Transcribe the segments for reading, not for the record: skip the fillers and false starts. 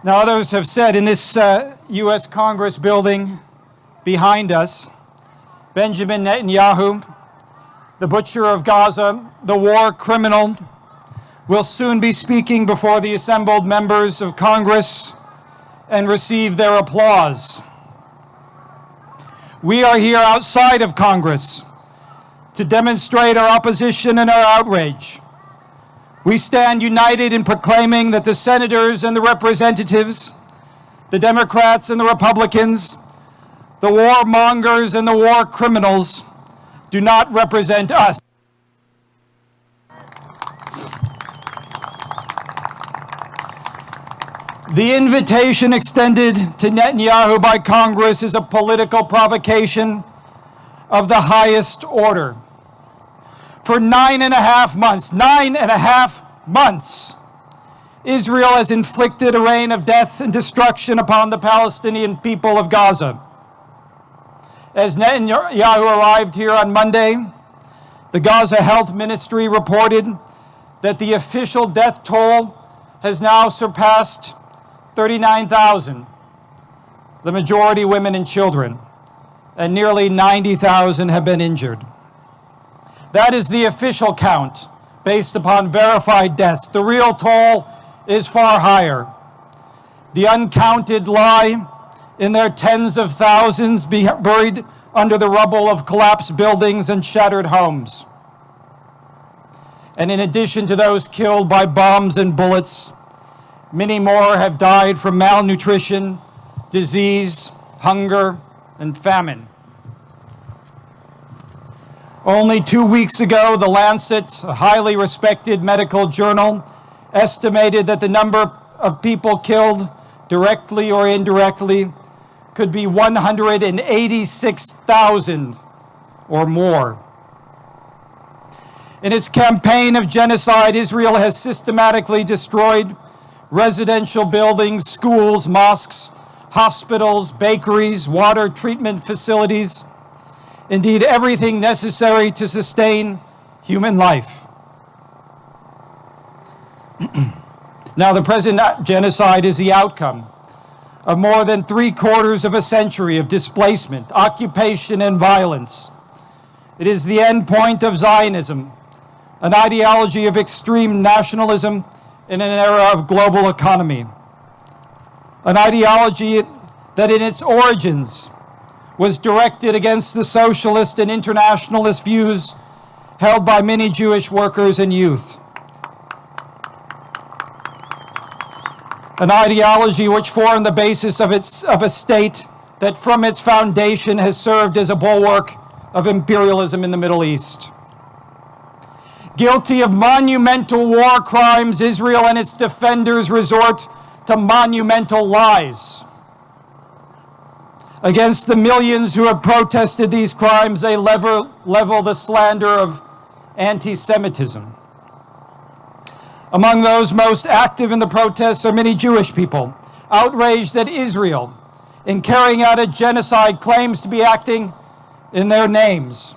Now, others have said in this U.S. Congress building behind us, Benjamin Netanyahu, the butcher of Gaza, the war criminal, will soon be speaking before the assembled members of Congress and receive their applause. We are here outside of Congress to demonstrate our opposition and our outrage. We stand united in proclaiming that the senators and the representatives, the Democrats and the Republicans, the warmongers and the war criminals do not represent us. The invitation extended to Netanyahu by Congress is a political provocation of the highest order. For 9.5 months, Israel has inflicted a reign of death and destruction upon the Palestinian people of Gaza. As Netanyahu arrived here on Monday, the Gaza Health Ministry reported that the official death toll has now surpassed 39,000, the majority women and children, and nearly 90,000 have been injured. That is the official count based upon verified deaths. The real toll is far higher. The uncounted lie in their tens of thousands buried under the rubble of collapsed buildings and shattered homes. And in addition to those killed by bombs and bullets, many more have died from malnutrition, disease, hunger, and famine. Only 2 weeks ago, The Lancet, a highly respected medical journal, estimated that the number of people killed directly or indirectly could be 186,000 or more. In its campaign of genocide, Israel has systematically destroyed residential buildings, schools, mosques, hospitals, bakeries, water treatment facilities, indeed everything necessary to sustain human life. Now, the present genocide is the outcome of more than 3/4 of a century of displacement, occupation, and violence. It is the end point of Zionism, an ideology of extreme nationalism in an era of global economy. An ideology that in its origins was directed against the socialist and internationalist views held by many Jewish workers and youth. An ideology which formed the basis of a state that from its foundation has served as a bulwark of imperialism in the Middle East. Guilty of monumental war crimes, Israel and its defenders resort to monumental lies. Against the millions who have protested these crimes, they level the slander of anti-Semitism. Among those most active in the protests are many Jewish people, outraged that Israel, in carrying out a genocide, claims to be acting in their names.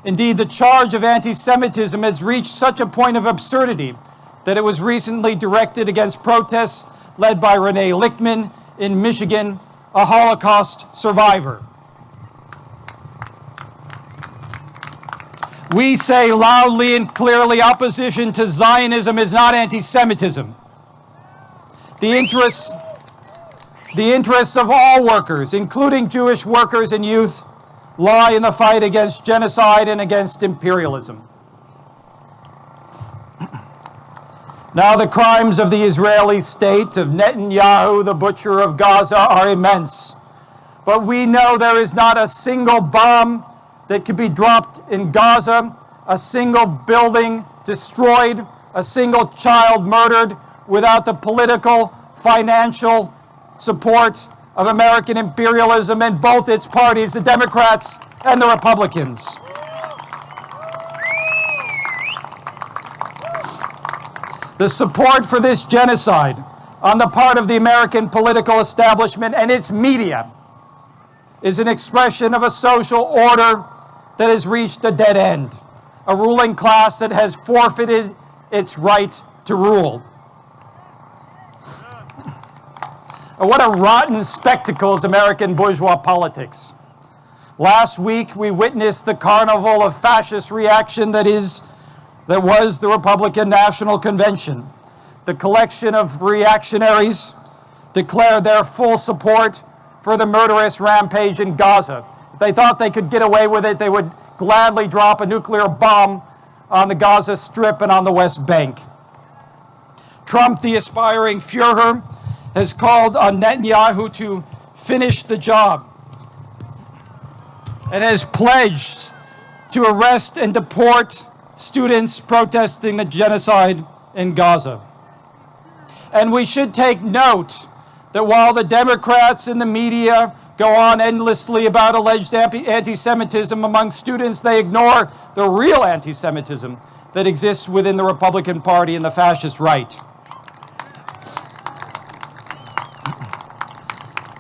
Indeed, the charge of anti-Semitism has reached such a point of absurdity that it was recently directed against protests led by Renee Lichtman in Michigan, a Holocaust survivor. We say loudly and clearly, opposition to Zionism is not anti-Semitism. The interests of all workers, including Jewish workers and youth, lie in the fight against genocide and against imperialism. Now, the crimes of the Israeli state, of Netanyahu, the butcher of Gaza, are immense. But we know there is not a single bomb that could be dropped in Gaza, a single building destroyed, a single child murdered without the political, financial support of American imperialism and both its parties, the Democrats and the Republicans. The support for this genocide on the part of the American political establishment and its media is an expression of a social order that has reached a dead end, a ruling class that has forfeited its right to rule. And what a rotten spectacle is American bourgeois politics. Last week, we witnessed the carnival of fascist reaction that was the Republican National Convention. The collection of reactionaries declared their full support for the murderous rampage in Gaza. If they thought they could get away with it, they would gladly drop a nuclear bomb on the Gaza Strip and on the West Bank. Trump, the aspiring Führer, has called on Netanyahu to finish the job and has pledged to arrest and deport students protesting the genocide in Gaza. And we should take note that while the Democrats and the media go on endlessly about alleged anti-Semitism among students, they ignore the real anti-Semitism that exists within the Republican Party and the fascist right.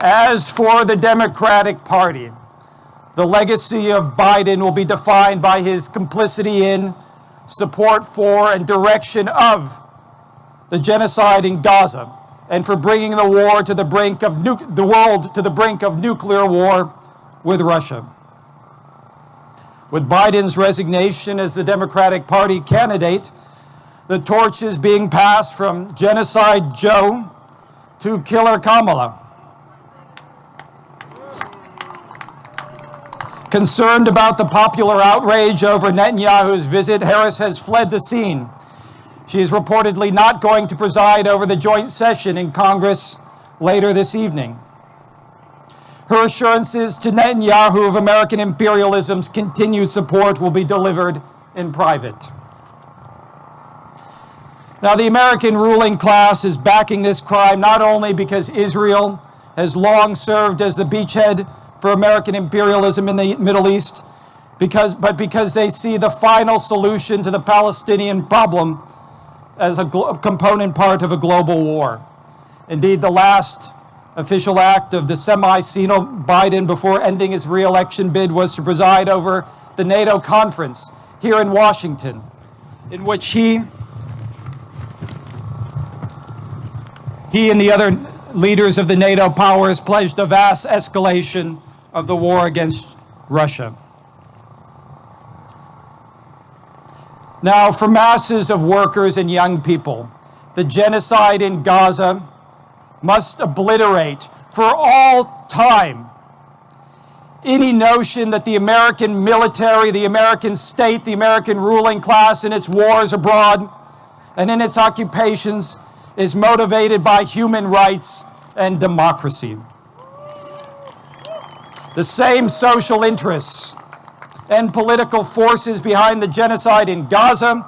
As for the Democratic Party, the legacy of Biden will be defined by his complicity in, support for, and direction of the genocide in Gaza, and for bringing the war to the brink of the world to the brink of nuclear war with Russia. With Biden's resignation as the Democratic Party candidate, the torch is being passed from Genocide Joe to Killer Kamala. Concerned about the popular outrage over Netanyahu's visit, Harris has fled the scene. She is reportedly not going to preside over the joint session in Congress later this evening. Her assurances to Netanyahu of American imperialism's continued support will be delivered in private. Now, the American ruling class is backing this crime not only because Israel has long served as the beachhead for American imperialism in the Middle East, but because they see the final solution to the Palestinian problem as a component part of a global war. Indeed, the last official act of the semi-senile Biden before ending his re-election bid was to preside over the NATO conference here in Washington, in which he and the other leaders of the NATO powers pledged a vast escalation of the war against Russia. Now, for masses of workers and young people, the genocide in Gaza must obliterate for all time any notion that the American military, the American state, the American ruling class in its wars abroad and in its occupations is motivated by human rights and democracy. The same social interests and political forces behind the genocide in Gaza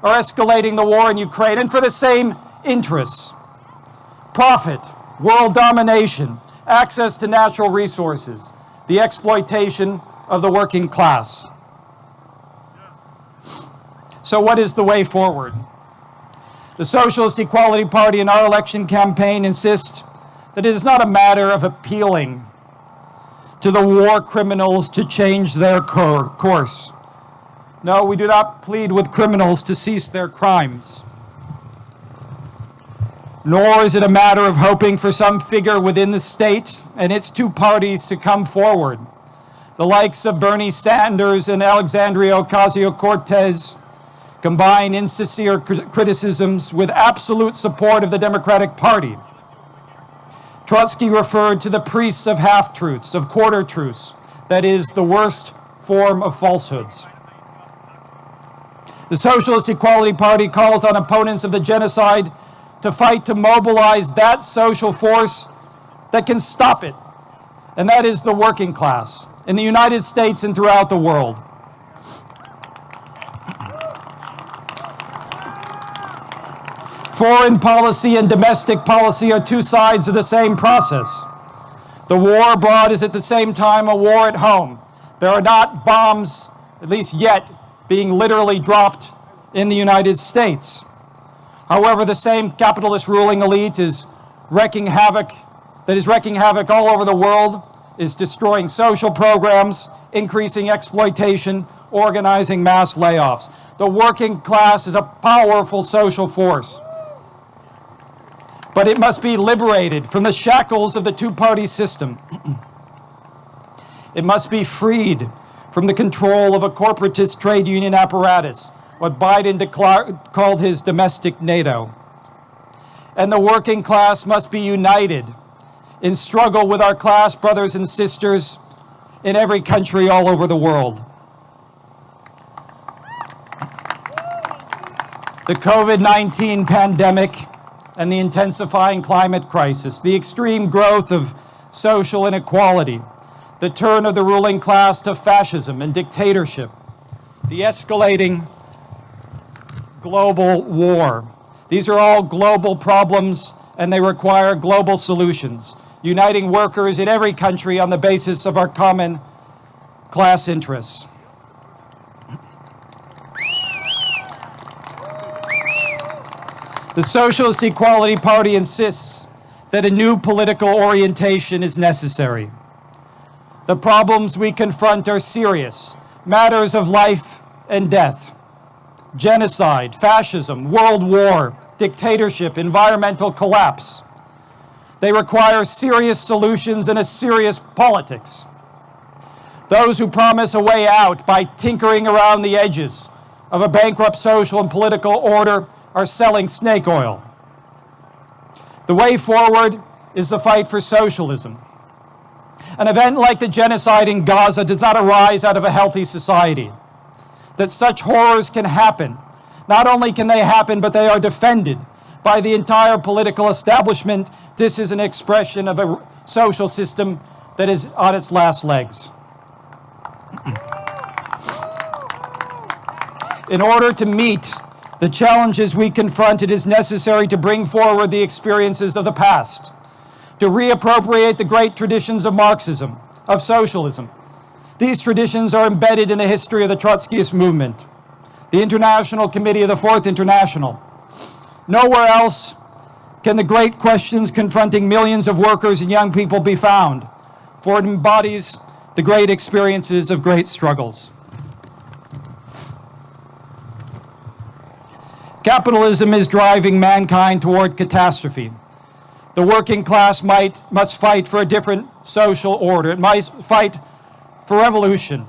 are escalating the war in Ukraine, and for the same interests: profit, world domination, access to natural resources, the exploitation of the working class. So what is the way forward? The Socialist Equality Party in our election campaign insists that it is not a matter of appealing to the war criminals to change their course. No, we do not plead with criminals to cease their crimes. Nor is it a matter of hoping for some figure within the state and its two parties to come forward, the likes of Bernie Sanders and Alexandria Ocasio-Cortez, combine insincere criticisms with absolute support of the Democratic Party. Trotsky referred to the priests of half-truths, of quarter-truths, that is, the worst form of falsehoods. The Socialist Equality Party calls on opponents of the genocide to fight to mobilize that social force that can stop it, and that is the working class, in the United States and throughout the world. Foreign policy and domestic policy are two sides of the same process. The war abroad is at the same time a war at home. There are not bombs, at least yet, being literally dropped in the United States. However, the same capitalist ruling elite is wreaking havoc all over the world, is destroying social programs, increasing exploitation, organizing mass layoffs. The working class is a powerful social force. but it must be liberated from the shackles of the two-party system. It must be freed from the control of a corporatist trade union apparatus, what Biden called his domestic NATO. And the working class must be united in struggle with our class brothers and sisters in every country all over the world. The COVID-19 pandemic and the intensifying climate crisis, the extreme growth of social inequality, the turn of the ruling class to fascism and dictatorship, the escalating global war. These are all global problems, and they require global solutions, uniting workers in every country on the basis of our common class interests. The Socialist Equality Party insists that a new political orientation is necessary. The problems we confront are serious, matters of life and death. Genocide, fascism, world war, dictatorship, environmental collapse. They require serious solutions and a serious politics. Those who promise a way out by tinkering around the edges of a bankrupt social and political order are selling snake oil. The way forward is the fight for socialism. An event like the genocide in Gaza does not arise out of a healthy society. That such horrors can happen. Not only can they happen, but they are defended by the entire political establishment. This is an expression of a social system that is on its last legs. In order to meet the challenges we confront, it is necessary to bring forward the experiences of the past, to reappropriate the great traditions of Marxism, of socialism. These traditions are embedded in the history of the Trotskyist movement, the International Committee of the Fourth International. Nowhere else can the great questions confronting millions of workers and young people be found, for it embodies the great experiences of great struggles. Capitalism is driving mankind toward catastrophe. The working class must fight for a different social order. It must fight for revolution.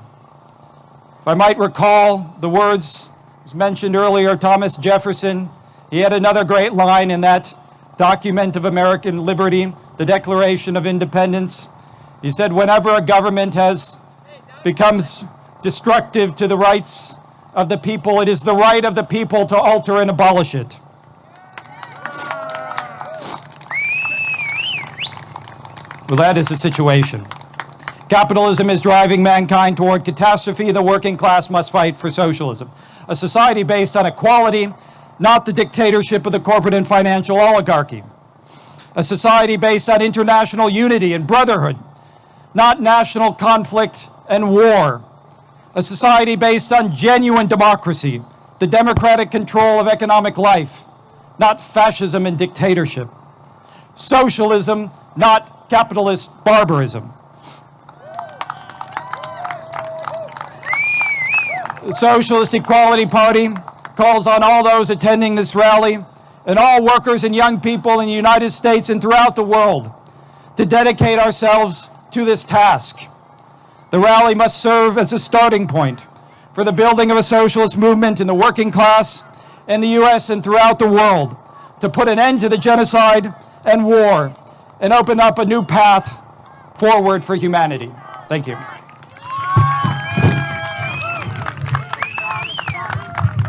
If I might recall the words as mentioned earlier, Thomas Jefferson, he had another great line in that document of American liberty, the Declaration of Independence. He said, whenever a government becomes destructive to the rights of the people, it is the right of the people to alter and abolish it. Well, that is the situation. Capitalism is driving mankind toward catastrophe. The working class must fight for socialism. A society based on equality, not the dictatorship of the corporate and financial oligarchy. A society based on international unity and brotherhood, not national conflict and war. A society based on genuine democracy, the democratic control of economic life, not fascism and dictatorship. Socialism, not capitalist barbarism. The Socialist Equality Party calls on all those attending this rally and all workers and young people in the United States and throughout the world to dedicate ourselves to this task. The rally must serve as a starting point for the building of a socialist movement in the working class in the U.S. and throughout the world to put an end to the genocide and war and open up a new path forward for humanity. Thank you.